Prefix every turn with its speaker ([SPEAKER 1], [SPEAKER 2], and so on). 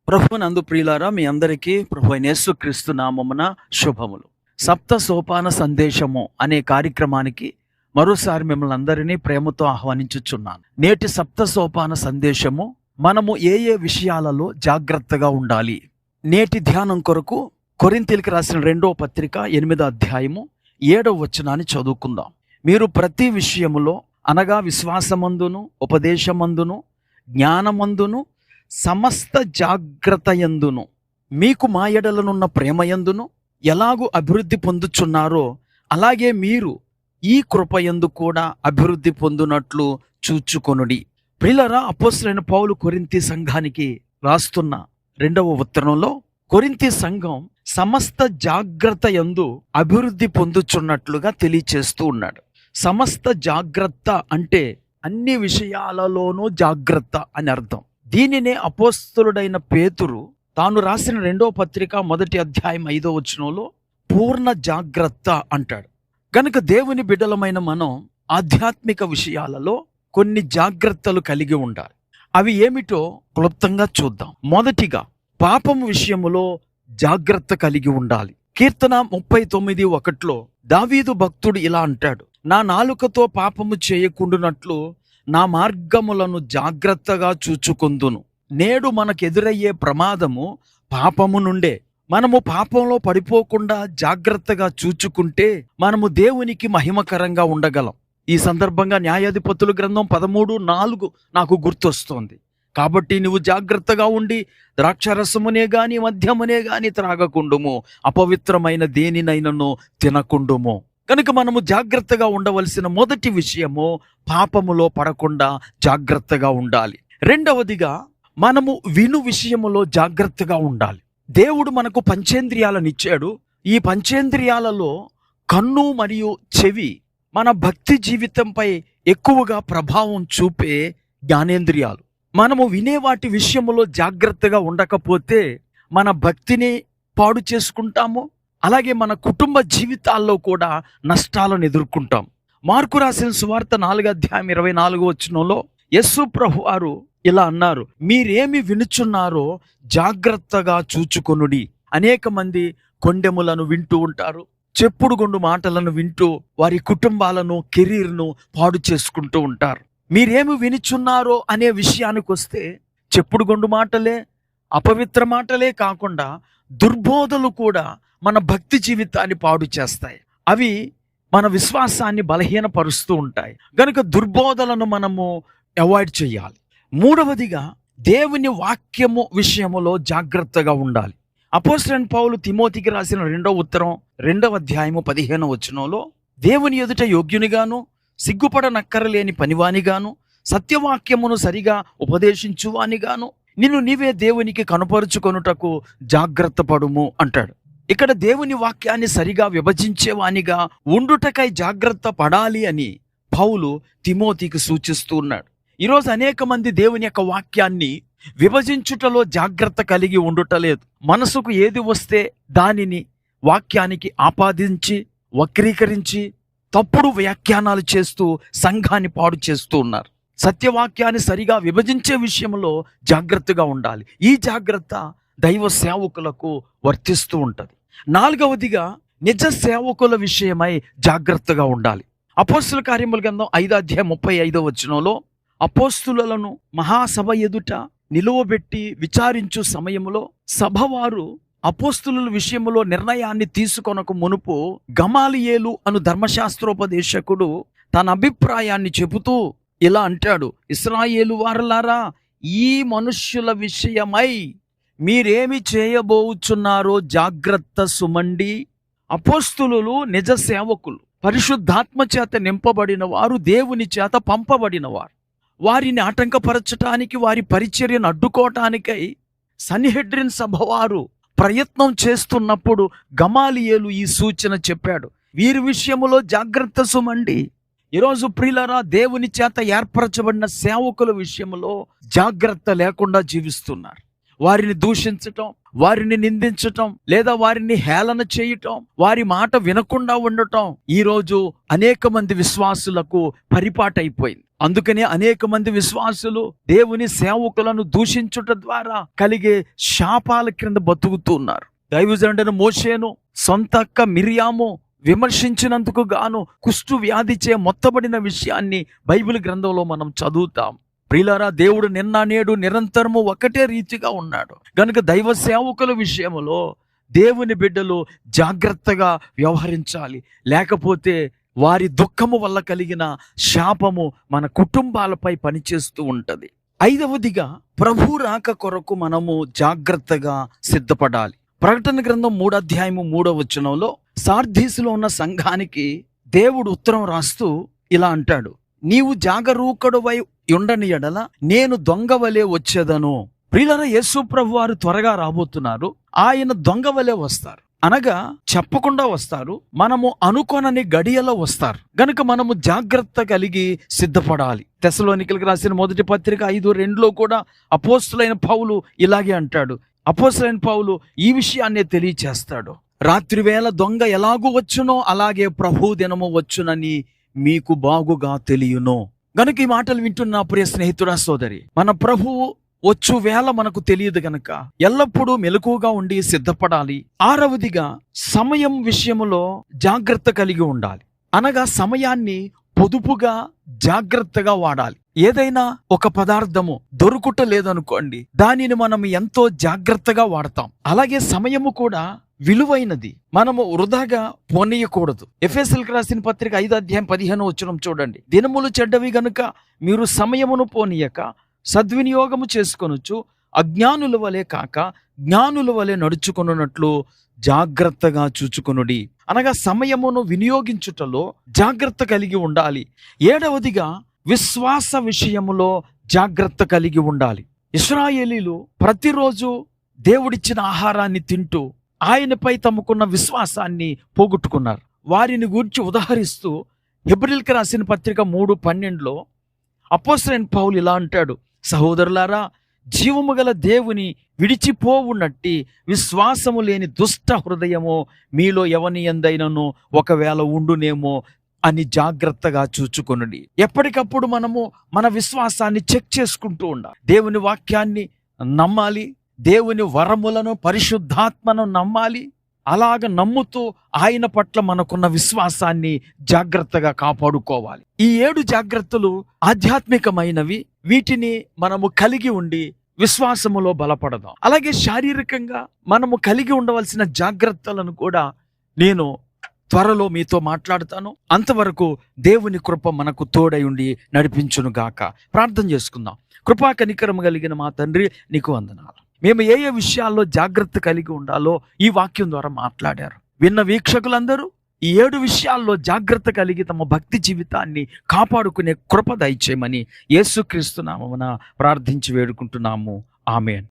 [SPEAKER 1] ప్రభువునందు ప్రియులారా, మీ అందరికీ ప్రభు అయిన యేసుక్రీస్తు నామమున శుభములు. సప్త సోపాన సందేశము అనే కార్యక్రమానికి మరోసారి మిమ్మల్ని అందరినీ ప్రేమతో ఆహ్వానించుచున్నాను. నేటి సప్త సోపాన సందేశము మనము ఏ విషయాలలో జాగ్రత్తగా ఉండాలి. నేటి ధ్యానం కొరకు కొరింథీయులకు రాసిన 2వ పత్రిక 8వ అధ్యాయము 7వ వచనాన్ని చదువుకుందాం. మీరు ప్రతి విషయములో అనగా విశ్వాసమందును, ఉపదేశమందును, జ్ఞానమందును, సమస్త జాగ్రత్తయందును, మీకు మా యెడలనున్న ప్రేమయందును ఎలాగూ అభివృద్ధి పొందుచున్నారో అలాగే మీరు ఈ కృపయందు కూడా అభివృద్ధి పొందునట్లు చూచుకొనుడి. ప్రియులారా, అపోస్తలుడైన పౌలు కొరింథీ సంఘానికి రాస్తున్న 2వ ఉత్తరంలో కొరింథీ సంఘం సమస్త జాగ్రత్తయందు అభివృద్ధి పొందుచున్నట్లుగా తెలియచేస్తూ ఉన్నాడు. సమస్త జాగ్రత్త అంటే అన్ని విషయాలలోనూ జాగ్రత్త అని అర్థం. దీనినే అపోస్తలుడైన పేతురు తాను రాసిన 2వ పత్రిక 1వ అధ్యాయం 5వ వచనంలో పూర్ణ జాగ్రత్త అంటాడు. కనుక దేవుని బిడ్డలమైన మనం ఆధ్యాత్మిక విషయాలలో కొన్ని జాగ్రత్తలు కలిగి ఉండాలి. అవి ఏమిటో క్లుప్తంగా చూద్దాం. మొదటిగా పాపం విషయములో జాగ్రత్త కలిగి ఉండాలి. కీర్తన 39:1 దావీదు భక్తుడు ఇలా అంటాడు, నా నాలుకతో పాపము చేయకుండునట్లు నా మార్గములను జాగ్రత్తగా చూచుకొందును. నేడు మనకెదురయ్యే ప్రమాదము పాపము నుండే. మనము పాపంలో పడిపోకుండా జాగ్రత్తగా చూచుకుంటే మనము దేవునికి మహిమకరంగా ఉండగలం. ఈ సందర్భంగా న్యాయాధిపతుల గ్రంథం 13:4 నాకు గుర్తొస్తోంది. కాబట్టి నువ్వు జాగ్రత్తగా ఉండి ద్రాక్షరసమునే గాని మద్యమునే గాని త్రాగకుండుము, అపవిత్రమైన దేనినైనను తినకుండుము. కనుక మనము జాగ్రత్తగా ఉండవలసిన మొదటి విషయము పాపములో పడకుండా జాగ్రత్తగా ఉండాలి. రెండవదిగా మనము విను విషయములో జాగ్రత్తగా ఉండాలి. దేవుడు మనకు పంచేంద్రియాలను ఇచ్చాడు. ఈ పంచేంద్రియాలలో కన్ను మరియు చెవి మన భక్తి జీవితంపై ఎక్కువగా ప్రభావం చూపే జ్ఞానేంద్రియాలు. మనము వినే వాటి విషయములో జాగ్రత్తగా ఉండకపోతే మన భక్తిని పాడు చేసుకుంటాము, అలాగే మన కుటుంబ జీవితాల్లో కూడా నష్టాలను ఎదుర్కొంటాం. మార్కు రాసిన సువార్త 4వ అధ్యాయం 24వ వచనంలో యేసు ప్రభు వారు ఇలా అన్నారు, మీరేమి వినుచున్నారో జాగ్రత్తగా చూచుకొనుడి. అనేక మంది కొండెములను వింటూ ఉంటారు, చెప్పుడు గొండు మాటలను వింటూ వారి కుటుంబాలను, కెరీర్ను పాడు చేసుకుంటూ ఉంటారు. మీరేమి వినుచున్నారో అనే విషయానికి వస్తే చెప్పుడు గొండు మాటలే, అపవిత్ర మాటలే కాకుండా దుర్బోధలు కూడా మన భక్తి జీవితాన్ని పాడు చేస్తాయి. అవి మన విశ్వాసాన్ని బలహీనపరుస్తూ ఉంటాయి. కనుక దుర్బోధలను మనము అవాయిడ్ చేయాలి. మూడవదిగా దేవుని వాక్యము విషయములో జాగ్రత్తగా ఉండాలి. అపోస్తలుడైన పౌలు తిమోతికి రాసిన 2వ ఉత్తరం 2వ అధ్యాయము 15వ వచనంలో దేవుని ఎదుట యోగ్యునిగాను, సిగ్గుపడనక్కరలేని పనివానిగాను, సత్యవాక్యమును సరిగా ఉపదేశించువానిగాను నిన్ను నీవే దేవునికి కనపరుచుకొనుటకు జాగ్రత్త పడుము అంటాడు. ఇక్కడ దేవుని వాక్యాన్ని సరిగా విభజించేవానిగా ఉండుటకై జాగ్రత్త పడాలి అని పౌలు తిమోతికి సూచిస్తూ ఉన్నాడు. ఈరోజు అనేక మంది దేవుని యొక్క వాక్యాన్ని విభజించుటలో జాగ్రత్త కలిగి ఉండుటలేదు. మనసుకు ఏది వస్తే దానిని వాక్యానికి ఆపాదించి, వక్రీకరించి, తప్పుడు వ్యాఖ్యానాలు చేస్తూ సంఘాన్ని పాడు చేస్తూ ఉన్నారు. సత్యవాక్యాన్ని సరిగా విభజించే విషయంలో జాగ్రత్తగా ఉండాలి. ఈ జాగ్రత్త దైవ సేవకులకు వర్తిస్తూ ఉంటుంది. నాలుగవదిగా నిజ సేవకుల విషయమై జాగ్రత్తగా ఉండాలి. అపోస్తుల కార్యముల గ్రంథం 5వ అధ్యాయం 35వ వచనంలో అపోస్తులను మహాసభ ఎదుట నిలువబెట్టి విచారించు సమయంలో సభవారు అపోస్తుల విషయంలో నిర్ణయాన్ని తీసుకొనక మునుపు గమాలియేలు అను ధర్మశాస్త్రోపదేశకుడు తన అభిప్రాయాన్ని చెబుతూ ఇలా అంటాడు, ఇశ్రాయేలు వారలారా, ఈ మనుష్యుల విషయమై మీరేమి చేయబోచున్నారో జాగ్రత్త సుమండి. అపోస్తులు నిజ సేవకులు, పరిశుద్ధాత్మ చేత నింపబడిన వారు, దేవుని చేత పంపబడిన వారు. వారిని ఆటంకపరచటానికి, వారి పరిచర్యను అడ్డుకోవటానికై సన్హెడ్రిన్ సభ వారు ప్రయత్నం చేస్తున్నప్పుడు గమాలియేలు ఈ సూచన చెప్పాడు, వీరి విషయములో జాగ్రత్త సుమండి. ఈరోజు ప్రియులారా, దేవుని చేత ఏర్పరచబడిన సేవకుల విషయంలో జాగ్రత్త లేకుండా జీవిస్తున్నారు. వారిని దూషించటం, వారిని నిందించటం లేదా వారిని హేళన చేయటం, వారి మాట వినకుండా ఉండటం ఈరోజు అనేక మంది విశ్వాసులకు పరిపాటైపోయింది. అందుకనే అనేక మంది విశ్వాసులు దేవుని సేవకులను దూషించుట ద్వారా కలిగే శాపాల క్రింద బతుకుతూ ఉన్నారు. దైవజనుడైన మోషేను సొంత అక్క మిరియాము విమర్శించినందుకు గాను కుష్టు వ్యాధిచే మొత్తబడిన విషయాన్ని బైబిల్ గ్రంథంలో మనం చదువుతాం. ప్రియులారా, దేవుడు నిన్న నేడు నిరంతరము ఒకటే రీతిగా ఉన్నాడు గనుక దైవ సేవకుల విషయంలో దేవుని బిడ్డలు జాగ్రత్తగా వ్యవహరించాలి. లేకపోతే వారి దుఃఖము వల్ల కలిగిన శాపము మన కుటుంబాలపై పనిచేస్తూ ఉంటది. ఐదవదిగా, ప్రభు రాక కొరకు మనము జాగ్రత్తగా సిద్ధపడాలి. ప్రకటన గ్రంథం 3:3 సార్దీసులో ఉన్న సంఘానికి దేవుడు ఉత్తరం రాస్తూ ఇలా అంటాడు, నీవు జాగరూకుడవై ఉండని ఎడల నేను దొంగవలే వచ్చేదను. ప్రియులారా, యేసు ప్రభు వారు త్వరగా రాబోతున్నారు. ఆయన దొంగవలే వస్తారు, అనగా చెప్పకుండా వస్తారు. మనము అనుకోనని గడియలో వస్తారు గనుక మనము జాగ్రత్త కలిగి సిద్ధపడాలి. తెస్సలోనికీయులకు రాసిన మొదటి పత్రిక 5:2 కూడా అపోస్తలుడైన పౌలు ఇలాగే అంటాడు. అపోస్తలుడైన పౌలు ఈ విషయాన్నే తెలియచేస్తాడు. రాత్రి వేళ దొంగ ఎలాగూ వచ్చునో అలాగే ప్రభు దినము వచ్చునని మీకు బాగుగా తెలియను. గనుక ఈ మాటలు వింటున్న ప్రియ స్నేహితుడా, సోదరి, మన ప్రభువు వచ్చు వేళ మనకు తెలియదు గనక ఎల్లప్పుడూ మెలకువగా ఉండి సిద్ధపడాలి. ఆరవదిగా, సమయం విషయములో జాగ్రత్త కలిగి ఉండాలి. అనగా సమయాన్ని పొదుపుగా జాగ్రత్తగా వాడాలి. ఏదైనా ఒక పదార్థము దొరుకుట లేదనుకోండి, దానిని మనం ఎంతో జాగ్రత్తగా వాడతాం. అలాగే సమయము కూడా విలువైనది, మనము వృధాగా పోనీయకూడదు. ఎఫెసీయులకు రాసిన పత్రిక 5:15 చూడండి. దినములు చెడ్డవి గనుక మీరు సమయమును పోనీయక సద్వినియోగము చేసుకొనొచ్చు, అజ్ఞానుల వలె కాక జ్ఞానుల వలె నడుచుకొనున్నట్లు జాగ్రత్తగా చూచుకొనుడి. అనగా సమయమును వినియోగించుటలో జాగ్రత్త కలిగి ఉండాలి. ఏడవదిగా, విశ్వాస విషయములో జాగ్రత్త కలిగి ఉండాలి. ఇశ్రాయేలీలు ప్రతిరోజు దేవుడిచ్చిన ఆహారాన్ని తింటూ ఆయనపై తమకున్న విశ్వాసాన్ని పోగొట్టుకున్నారు. వారిని గురించి ఉదాహరిస్తూ హెబ్రీయులకు రాసిన పత్రిక 3:12 అపోస్తలుడైన పౌలు ఇలా అంటాడు, సహోదరులారా, జీవము గల దేవుని విడిచిపోవునట్టి విశ్వాసము లేని దుష్ట హృదయము మీలో ఎవని యందైనను ఒకవేళ ఉండునేమో అని జాగ్రత్తగా చూచుకొనుడి. ఎప్పటికప్పుడు మనము మన విశ్వాసాన్ని చెక్ చేసుకుంటూ ఉండాలి. దేవుని వాక్యాన్ని నమ్మాలి, దేవుని వరములను పరిశుద్ధాత్మను నమ్మాలి. అలాగ నమ్ముతూ ఆయన పట్ల మనకున్న విశ్వాసాన్ని జాగ్రత్తగా కాపాడుకోవాలి. ఈ 7 జాగ్రత్తలు ఆధ్యాత్మికమైనవి. వీటిని మనము కలిగి ఉండి విశ్వాసములో బలపడదాం. అలాగే శారీరకంగా మనము కలిగి ఉండవలసిన జాగ్రత్తలను కూడా నేను త్వరలో మీతో మాట్లాడతాను. అంతవరకు దేవుని కృప మనకు తోడై ఉండి నడిపించును గాక. ప్రార్థన చేసుకుందాం. కృపా కనికరము కలిగిన మా తండ్రి, నీకు వందనాలు. మేము ఏ విషయాల్లో జాగ్రత్త కలిగి ఉండాలో ఈ వాక్యం ద్వారా మాట్లాడారు. విన్న వీక్షకులందరూ ఈ 7 విషయాల్లో జాగ్రత్త కలిగి తమ భక్తి జీవితాన్ని కాపాడుకునే కృప దయచేయమని యేసుక్రీస్తు నామమున ప్రార్థించి వేడుకుంటున్నాము. ఆమేన్.